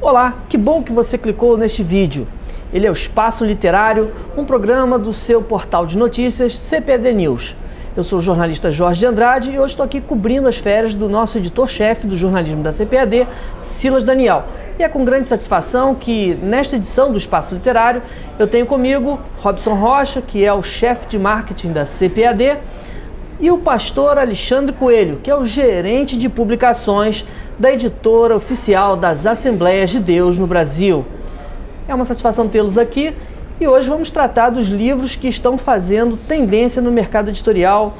Olá, que bom que você clicou neste vídeo. Ele é o Espaço Literário, um programa do seu portal de notícias CPAD News. Eu sou o jornalista Jorge de Andrade e hoje estou aqui cobrindo as férias do nosso editor-chefe do jornalismo da CPAD, Silas Daniel. E é com grande satisfação que, nesta edição do Espaço Literário, eu tenho comigo Robson Rocha, que é o chefe de marketing da CPAD, e o pastor Alexandre Coelho, que é o gerente de publicações da editora oficial das Assembleias de Deus no Brasil. É uma satisfação tê-los aqui e hoje vamos tratar dos livros que estão fazendo tendência no mercado editorial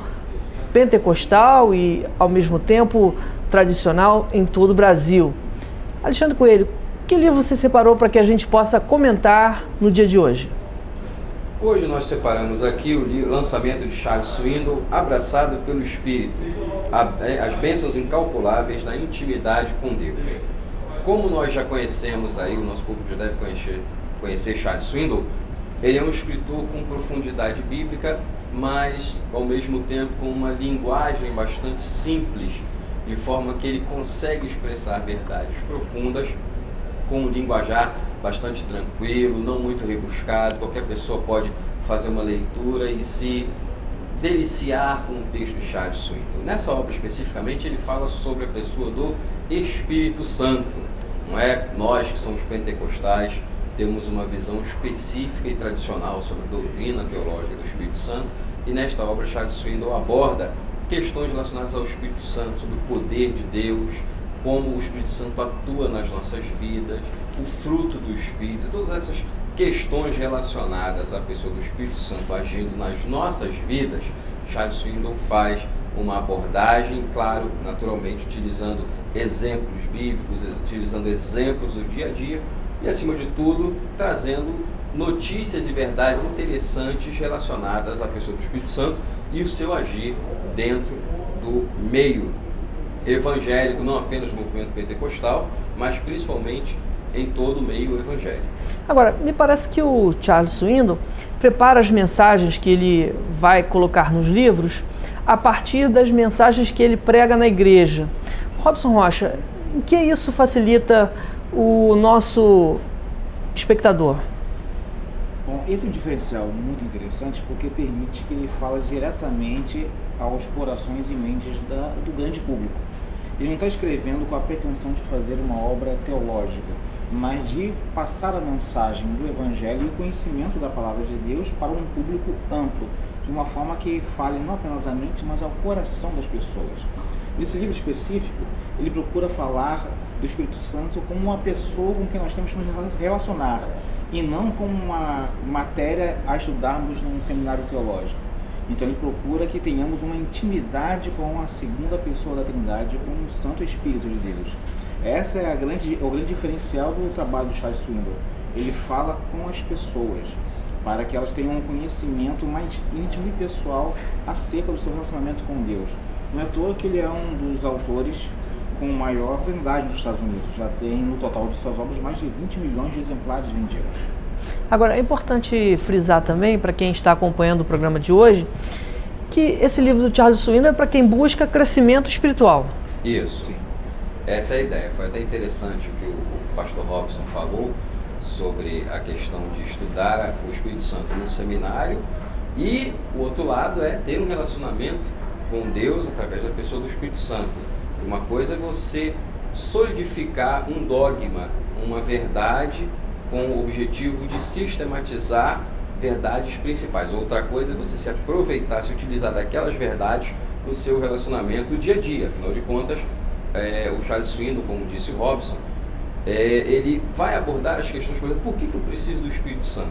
pentecostal e, ao mesmo tempo, tradicional em todo o Brasil. Alexandre Coelho, que livro você separou para que a gente possa comentar no dia de hoje? Hoje nós separamos aqui o lançamento de Charles Swindoll, Abraçado pelo Espírito, as bênçãos incalculáveis da intimidade com Deus. Como nós já conhecemos aí, o nosso público já deve conhecer Charles Swindoll, ele é um escritor com profundidade bíblica, mas ao mesmo tempo com uma linguagem bastante simples, de forma que ele consegue expressar verdades profundas com um linguajar bastante tranquilo, não muito rebuscado. Qualquer pessoa pode fazer uma leitura e se deliciar com o texto de Charles Swindoll. Nessa obra especificamente ele fala sobre a pessoa do Espírito Santo. Não é? Nós que somos pentecostais temos uma visão específica e tradicional sobre a doutrina teológica do Espírito Santo, e nesta obra Charles Swindoll aborda questões relacionadas ao Espírito Santo, sobre o poder de Deus, como o Espírito Santo atua nas nossas vidas, o fruto do Espírito, todas essas questões relacionadas à pessoa do Espírito Santo agindo nas nossas vidas. Charles Swindoll faz uma abordagem, claro, naturalmente utilizando exemplos bíblicos, utilizando exemplos do dia a dia e, acima de tudo, trazendo notícias e verdades interessantes relacionadas à pessoa do Espírito Santo e o seu agir dentro do meio evangélico, não apenas no movimento pentecostal, mas principalmente em todo o meio evangélico. Agora, me parece que o Charles Swindoll prepara as mensagens que ele vai colocar nos livros a partir das mensagens que ele prega na igreja. Robson Rocha, em que isso facilita o nosso espectador? Bom, esse é um diferencial muito interessante porque permite que ele fale diretamente aos corações e mentes do grande público. Ele não está escrevendo com a pretensão de fazer uma obra teológica, mas de passar a mensagem do Evangelho e o conhecimento da Palavra de Deus para um público amplo, de uma forma que fale não apenas à mente, mas ao coração das pessoas. Nesse livro específico, ele procura falar do Espírito Santo como uma pessoa com quem nós temos que nos relacionar, e não como uma matéria a estudarmos num seminário teológico. Então ele procura que tenhamos uma intimidade com a segunda pessoa da Trindade, com o Santo Espírito de Deus. Essa é o grande diferencial do trabalho do Charles Swindoll. Ele fala com as pessoas, para que elas tenham um conhecimento mais íntimo e pessoal acerca do seu relacionamento com Deus. Não é à toa que ele é um dos autores com maior vendagem dos Estados Unidos. Já tem, no total de suas obras, mais de 20 milhões de exemplares vendidos. Agora, é importante frisar também, para quem está acompanhando o programa de hoje, que esse livro do Charles Swindoll é para quem busca crescimento espiritual. Isso. Sim. Essa é a ideia. Foi até interessante o que o pastor Robson falou sobre a questão de estudar o Espírito Santo num seminário, e o outro lado é ter um relacionamento com Deus através da pessoa do Espírito Santo. Uma coisa é você solidificar um dogma, uma verdade, com o objetivo de sistematizar verdades principais. Outra coisa é você se aproveitar, se utilizar daquelas verdades no seu relacionamento do dia a dia. Afinal de contas, o Charles Swindoll, como disse o Robson, ele vai abordar as questões, por que eu preciso do Espírito Santo?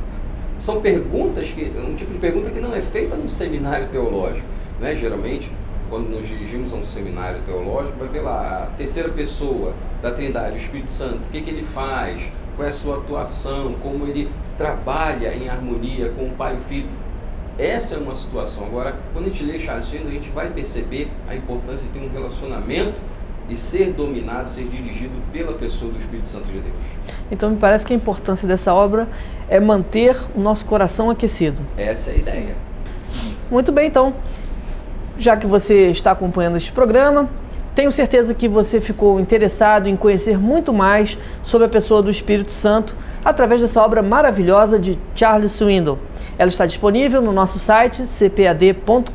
São perguntas, um tipo de pergunta que não é feita num seminário teológico, né? Geralmente, quando nos dirigimos a um seminário teológico, vai ver lá a terceira pessoa da Trindade, o Espírito Santo, o que ele faz, qual é a sua atuação, como ele trabalha em harmonia com o Pai e o Filho. Essa é uma situação. Agora, quando a gente lê Charles Swindoll, a gente vai perceber a importância de ter um relacionamento e ser dominado, ser dirigido pela pessoa do Espírito Santo de Deus. Então, me parece que a importância dessa obra é manter o nosso coração aquecido. Essa é a ideia. Muito bem, então, já que você está acompanhando este programa, Tenho certeza que você ficou interessado em conhecer muito mais sobre a pessoa do Espírito Santo através dessa obra maravilhosa de Charles Swindoll. Ela está disponível no nosso site cpad.com.br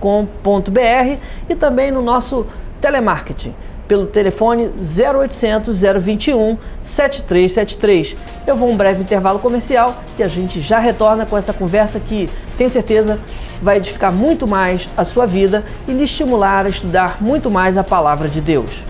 e também no nosso telemarketing, pelo telefone 0800 021 7373. Eu vou a um breve intervalo comercial e a gente já retorna com essa conversa que, tenho certeza, vai edificar muito mais a sua vida e lhe estimular a estudar muito mais a Palavra de Deus.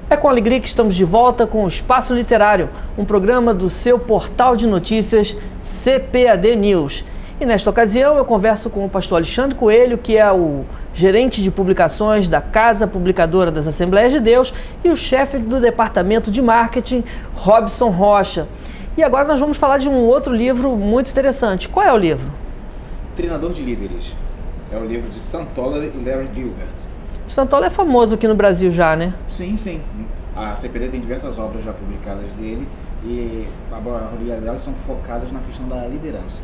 É com alegria que estamos de volta com o Espaço Literário, um programa do seu portal de notícias CPAD News. E nesta ocasião eu converso com o pastor Alexandre Coelho, que é o gerente de publicações da Casa Publicadora das Assembleias de Deus, e o chefe do departamento de marketing, Robson Rocha. E agora nós vamos falar de um outro livro muito interessante. Qual é o livro? Treinador de Líderes. É o livro de Sam Toller e Larry Gilbert. Sam Toller é famoso aqui no Brasil já, né? Sim, sim. A CPD tem diversas obras já publicadas dele e a maioria delas são focadas na questão da liderança.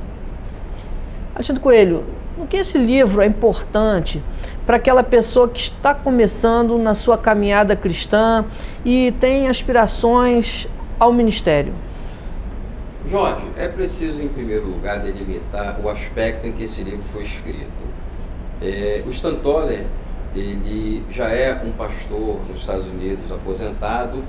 Alexandre Coelho, o que esse livro é importante para aquela pessoa que está começando na sua caminhada cristã e tem aspirações ao ministério? Jorge, é preciso, em primeiro lugar, delimitar o aspecto em que esse livro foi escrito. O Sam Toller, ele já é um pastor nos Estados Unidos aposentado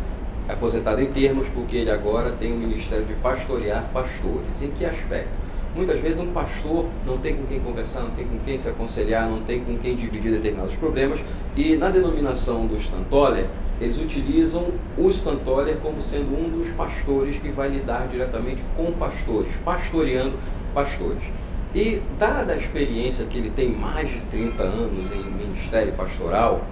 em termos, porque ele agora tem o ministério de pastorear pastores. Em que aspecto? Muitas vezes um pastor não tem com quem conversar, não tem com quem se aconselhar, não tem com quem dividir determinados problemas, e na denominação do Sam Toller, eles utilizam o Sam Toller como sendo um dos pastores que vai lidar diretamente com pastores, pastoreando pastores. E dada a experiência que ele tem mais de 30 anos em ministério pastoral,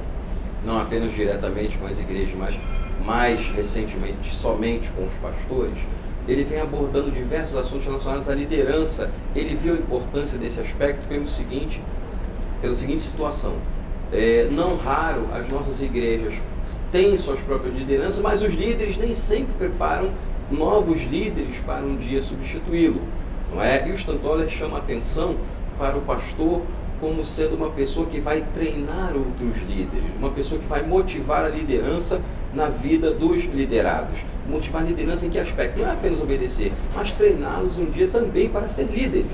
não apenas diretamente com as igrejas, mas mais recentemente somente com os pastores, ele vem abordando diversos assuntos relacionados à liderança. Ele viu a importância desse aspecto pela seguinte situação. Não raro as nossas igrejas têm suas próprias lideranças, mas os líderes nem sempre preparam novos líderes para um dia substituí-lo. Não é? E o Sam Toller chama a atenção para o pastor como sendo uma pessoa que vai treinar outros líderes, uma pessoa que vai motivar a liderança na vida dos liderados. Motivar a liderança em que aspecto? Não é apenas obedecer, mas treiná-los um dia também para ser líderes.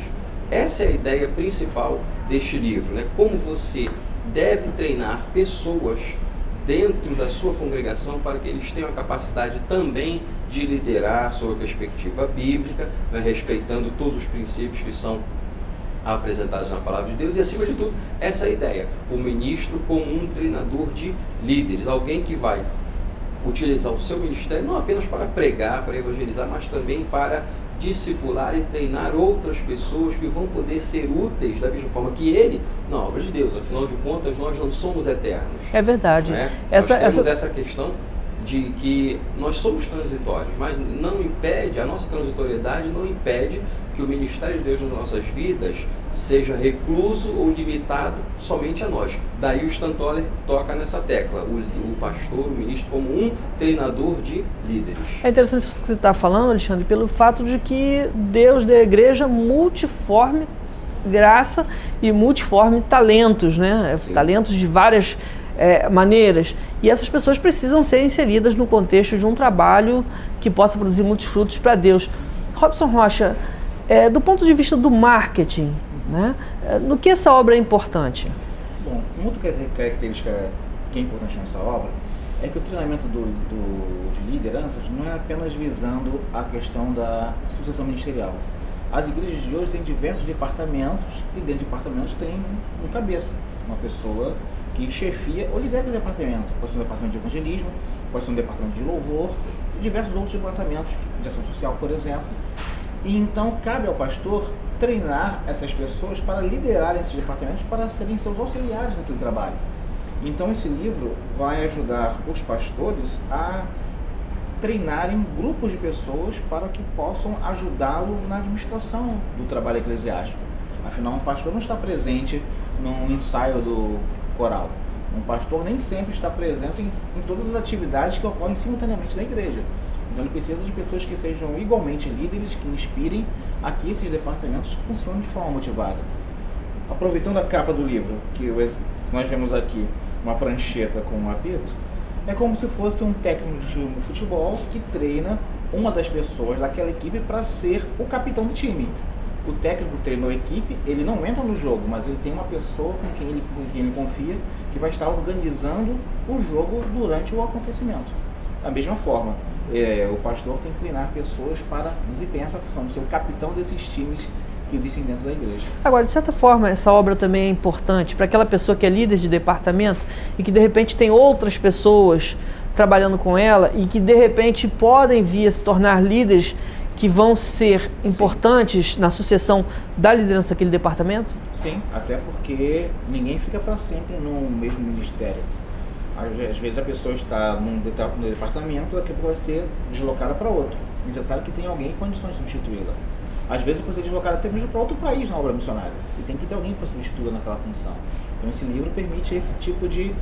Essa é a ideia principal deste livro, né? Como você deve treinar pessoas dentro da sua congregação para que eles tenham a capacidade também de liderar sob a perspectiva bíblica, né, respeitando todos os princípios que são apresentados na Palavra de Deus. E acima de tudo, essa é a ideia, o ministro como um treinador de líderes, alguém que vai utilizar o seu ministério não apenas para pregar, para evangelizar, mas também para discipular e treinar outras pessoas que vão poder ser úteis da mesma forma que ele na obra de Deus. Afinal de contas, nós não somos eternos. É verdade. Né? Nós temos essa questão de que nós somos transitórios, mas não impede, a nossa transitoriedade não impede que o ministério de Deus nas nossas vidas seja recluso ou limitado somente a nós. Daí o Stan Toller toca nessa tecla, o pastor, o ministro, como um treinador de líderes. É interessante isso que você está falando, Alexandre, pelo fato de que Deus deu à igreja multiforme graça e multiforme talentos, né? Sim. Talentos de várias maneiras. E essas pessoas precisam ser inseridas no contexto de um trabalho que possa produzir muitos frutos para Deus. Robson Rocha, do ponto de vista do marketing, né? No que essa obra é importante? Bom, uma outra característica que é importante nessa obra é que o treinamento de lideranças não é apenas visando a questão da sucessão ministerial. As igrejas de hoje têm diversos departamentos e dentro de departamentos tem um cabeça, uma pessoa que chefia ou lidera o departamento. Pode ser um departamento de evangelismo, pode ser um departamento de louvor e diversos outros departamentos de ação social, por exemplo. E então cabe ao pastor treinar essas pessoas para liderarem esses departamentos, para serem seus auxiliares naquele trabalho. Então esse livro vai ajudar os pastores a treinarem grupos de pessoas para que possam ajudá-lo na administração do trabalho eclesiástico. Afinal, um pastor não está presente num ensaio do coral. Um pastor nem sempre está presente em todas as atividades que ocorrem simultaneamente na igreja. Então ele precisa de pessoas que sejam igualmente líderes, que inspirem a que esses departamentos funcionem de forma motivada. Aproveitando a capa do livro, que nós vemos aqui uma prancheta com um apito, é como se fosse um técnico de futebol que treina uma das pessoas daquela equipe para ser o capitão do time. O técnico treinou a equipe, ele não entra no jogo, mas ele tem uma pessoa com quem ele confia, que vai estar organizando o jogo durante o acontecimento. Da mesma forma, o pastor tem que treinar pessoas para desempenhar essa função de ser o capitão desses times que existem dentro da igreja. Agora, de certa forma, essa obra também é importante para aquela pessoa que é líder de departamento e que de repente tem outras pessoas trabalhando com ela e que de repente podem vir a se tornar líderes que vão ser importantes na sucessão da liderança daquele departamento? Sim, até porque ninguém fica para sempre no mesmo ministério. Às vezes a pessoa está num departamento, daqui a pouco vai ser deslocada para outro. É necessário que tenha alguém em condições de substituí-la. Às vezes pode ser deslocada até mesmo para outro país na obra missionária. E tem que ter alguém para substituí-la naquela função. Então esse livro permite esse tipo de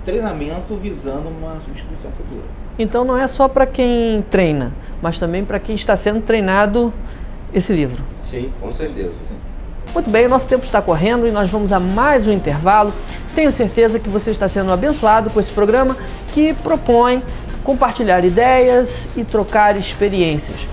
treinamento visando uma substituição futura. Então não é só para quem treina, mas também para quem está sendo treinado esse livro. Sim, com certeza. Sim. Muito bem, o nosso tempo está correndo e nós vamos a mais um intervalo. Tenho certeza que você está sendo abençoado com esse programa que propõe compartilhar ideias e trocar experiências.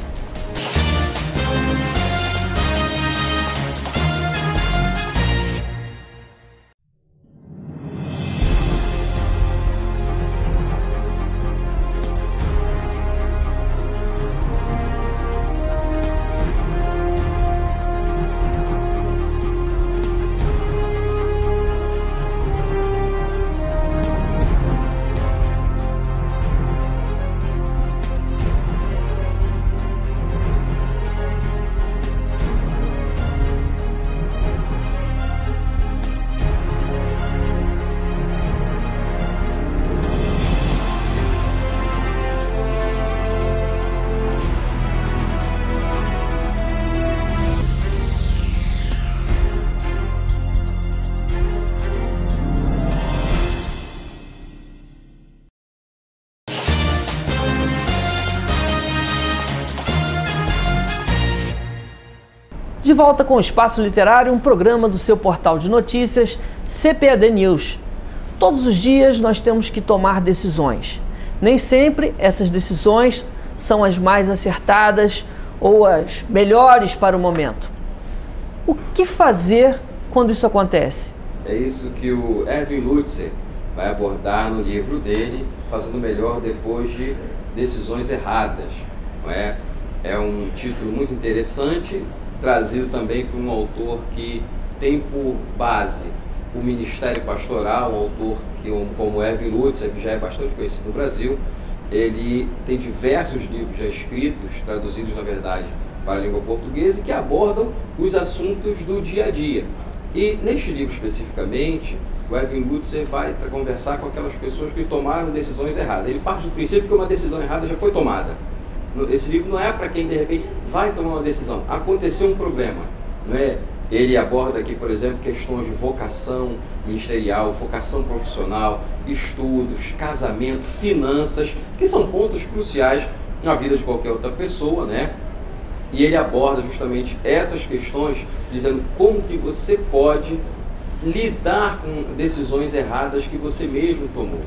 De volta com o Espaço Literário, um programa do seu portal de notícias, CPAD News. Todos os dias nós temos que tomar decisões. Nem sempre essas decisões são as mais acertadas ou as melhores para o momento. O que fazer quando isso acontece? É isso que o Erwin Lutzer vai abordar no livro dele, Fazendo Melhor Depois de Decisões Erradas. Não é? É um título muito interessante, trazido também por um autor que tem por base o Ministério Pastoral, um autor como Erwin Lutzer, que já é bastante conhecido no Brasil. Ele tem diversos livros já escritos, traduzidos na verdade para a língua portuguesa, que abordam os assuntos do dia a dia. E neste livro especificamente, o Erwin Lutzer vai conversar com aquelas pessoas que tomaram decisões erradas. Ele parte do princípio que uma decisão errada já foi tomada. Esse livro não é para quem, de repente, vai tomar uma decisão. Aconteceu um problema, não é? Ele aborda aqui, por exemplo, questões de vocação ministerial, vocação profissional, estudos, casamento, finanças, que são pontos cruciais na vida de qualquer outra pessoa, né? E ele aborda justamente essas questões, dizendo como que você pode lidar com decisões erradas que você mesmo tomou.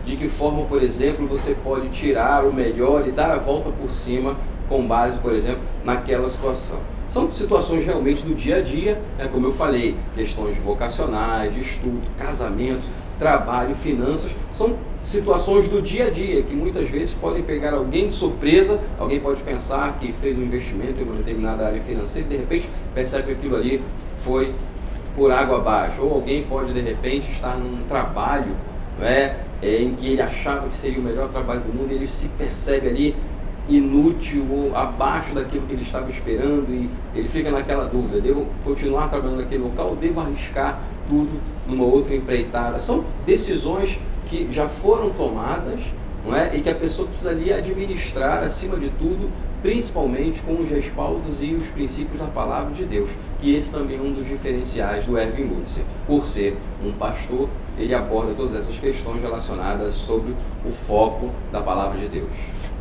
De que forma, por exemplo, você pode tirar o melhor e dar a volta por cima com base, por exemplo, naquela situação. São situações realmente do dia a dia, como eu falei, questões vocacionais, de estudo, casamento, trabalho, finanças, são situações do dia a dia que muitas vezes podem pegar alguém de surpresa. Alguém pode pensar que fez um investimento em uma determinada área financeira e de repente percebe que aquilo ali foi por água abaixo, ou alguém pode de repente estar num trabalho em que ele achava que seria o melhor trabalho do mundo e ele se percebe ali inútil ou abaixo daquilo que ele estava esperando e ele fica naquela dúvida: devo continuar trabalhando naquele local ou devo arriscar tudo numa outra empreitada? São decisões que já foram tomadas, e que a pessoa precisa ali administrar, acima de tudo, principalmente com os respaldos e os princípios da palavra de Deus, que esse também é um dos diferenciais do Erwin Lutzer. Por ser um pastor, ele aborda todas essas questões relacionadas sobre o foco da palavra de Deus.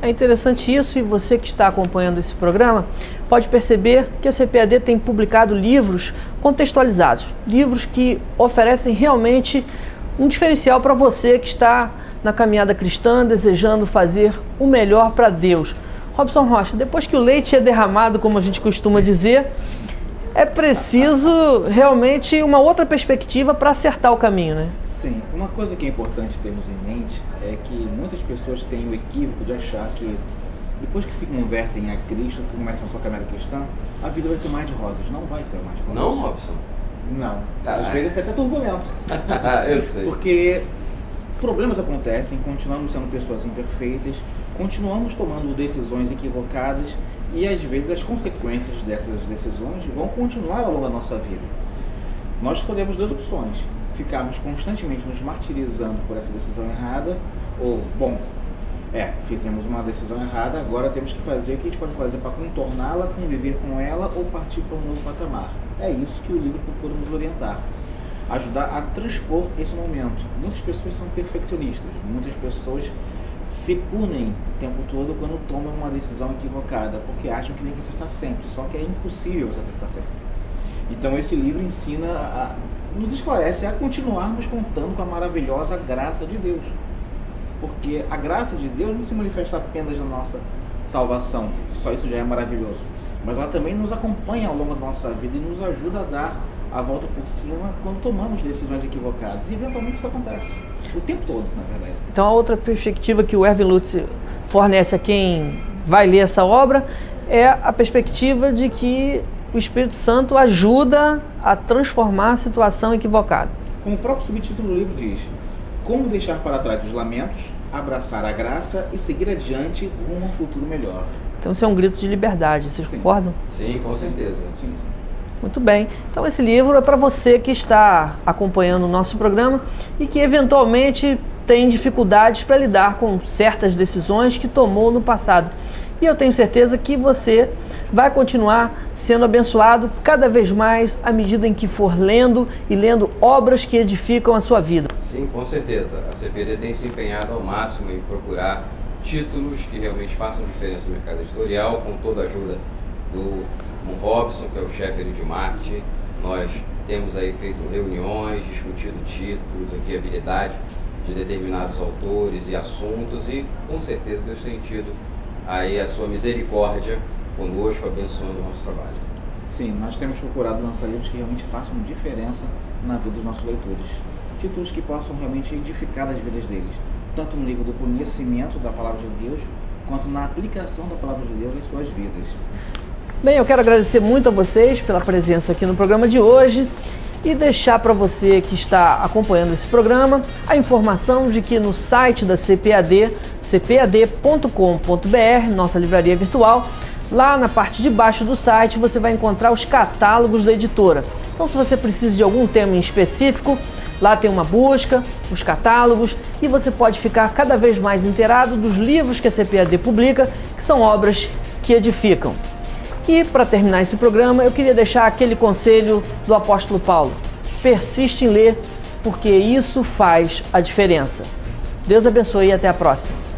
É interessante isso, e você que está acompanhando esse programa pode perceber que a CPAD tem publicado livros contextualizados, livros que oferecem realmente um diferencial para você que está na caminhada cristã, desejando fazer o melhor para Deus. Robson Rocha, depois que o leite é derramado, como a gente costuma dizer, é preciso realmente uma outra perspectiva para acertar o caminho, né? Sim, uma coisa que é importante termos em mente é que muitas pessoas têm o equívoco de achar que depois que se convertem a Cristo, que começam a sua caminhada cristã, a vida vai ser mais de rosas. Não vai ser mais de rosas. Não, Robson? Não. Às vezes é até turbulento. Eu sei. Porque problemas acontecem, continuamos sendo pessoas imperfeitas, continuamos tomando decisões equivocadas e às vezes as consequências dessas decisões vão continuar ao longo da nossa vida. Nós podemos duas opções: ficarmos constantemente nos martirizando por essa decisão errada, ou, fizemos uma decisão errada, agora temos que fazer o que a gente pode fazer para contorná-la, conviver com ela ou partir para um novo patamar. É isso que o livro procura nos orientar, ajudar a transpor esse momento. Muitas pessoas são perfeccionistas, muitas pessoas se punem o tempo todo quando tomam uma decisão equivocada, porque acham que tem que acertar sempre, só que é impossível você acertar sempre. Então esse livro nos esclarece a continuarmos contando com a maravilhosa graça de Deus, porque a graça de Deus não se manifesta apenas na nossa salvação, só isso já é maravilhoso, mas ela também nos acompanha ao longo da nossa vida e nos ajuda a dar a volta por cima quando tomamos decisões equivocadas. E eventualmente isso acontece o tempo todo, na verdade. Então a outra perspectiva que o Erwin Lutzer fornece a quem vai ler essa obra é a perspectiva de que o Espírito Santo ajuda a transformar a situação equivocada. Como o próprio subtítulo do livro diz: como deixar para trás os lamentos, abraçar a graça e seguir adiante rumo a um futuro melhor. Então isso é um grito de liberdade, vocês concordam? Sim, com certeza. Sim. Muito bem. Então esse livro é para você que está acompanhando o nosso programa e que eventualmente tem dificuldades para lidar com certas decisões que tomou no passado. E eu tenho certeza que você vai continuar sendo abençoado cada vez mais à medida em que for lendo e lendo obras que edificam a sua vida. Sim, com certeza. A CPD tem se empenhado ao máximo em procurar títulos que realmente façam diferença no mercado editorial, com toda a ajuda do Robson, que é o chefe de marketing. Nós temos aí feito reuniões, discutido títulos, a viabilidade de determinados autores e assuntos, e com certeza Deus tem tido aí a sua misericórdia conosco, abençoando o nosso trabalho. Sim, nós temos procurado lançar livros que realmente façam diferença na vida dos nossos leitores. Títulos que possam realmente edificar as vidas deles, tanto no livro do conhecimento da palavra de Deus, quanto na aplicação da palavra de Deus em suas vidas. Bem, eu quero agradecer muito a vocês pela presença aqui no programa de hoje e deixar para você que está acompanhando esse programa a informação de que no site da CPAD, cpad.com.br, nossa livraria virtual, lá na parte de baixo do site você vai encontrar os catálogos da editora. Então, se você precisa de algum tema em específico, Lá tem uma busca, os catálogos e você pode ficar cada vez mais inteirado dos livros que a CPAD publica, que são obras que edificam. E para terminar esse programa, eu queria deixar aquele conselho do apóstolo Paulo: persiste em ler, porque isso faz a diferença. Deus abençoe e até a próxima.